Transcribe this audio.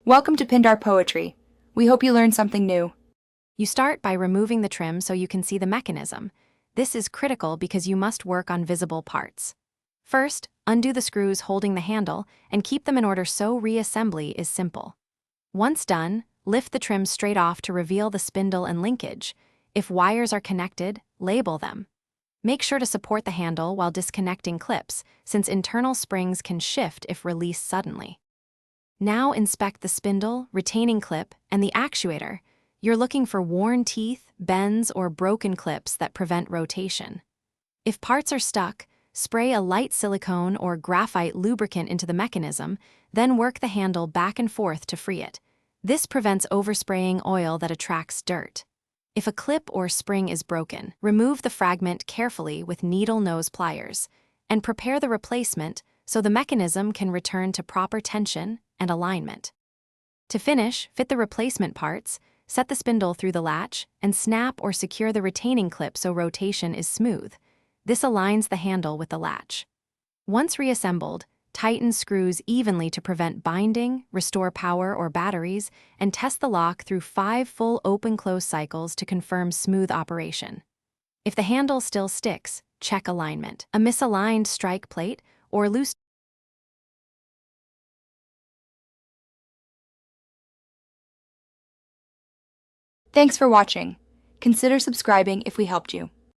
Welcome to Pindar Poetry. We hope you learned something new. You start by removing the trim so you can see the mechanism. This is critical because you must work on visible parts. First, undo the screws holding the handle and keep them in order so reassembly is simple. Once done, lift the trim straight off to reveal the spindle and linkage. If wires are connected, label them. Make sure to support the handle while disconnecting clips, since internal springs can shift if released suddenly. Now inspect the spindle, retaining clip, and the actuator. You're looking for worn teeth, bends, or broken clips that prevent rotation. If parts are stuck, spray a light silicone or graphite lubricant into the mechanism, then work the handle back and forth to free it. This prevents overspraying oil that attracts dirt. If a clip or spring is broken, remove the fragment carefully with needle nose pliers, and prepare the replacement so the mechanism can return to proper tension and alignment. To finish, fit the replacement parts, set the spindle through the latch, and snap or secure the retaining clip so rotation is smooth. This aligns the handle with the latch. Once reassembled, tighten screws evenly to prevent binding, restore power or batteries, and test the lock through 5 full open-close cycles to confirm smooth operation. If the handle still sticks, check alignment. A misaligned strike plate or loose Thanks for watching. Consider subscribing if we helped you.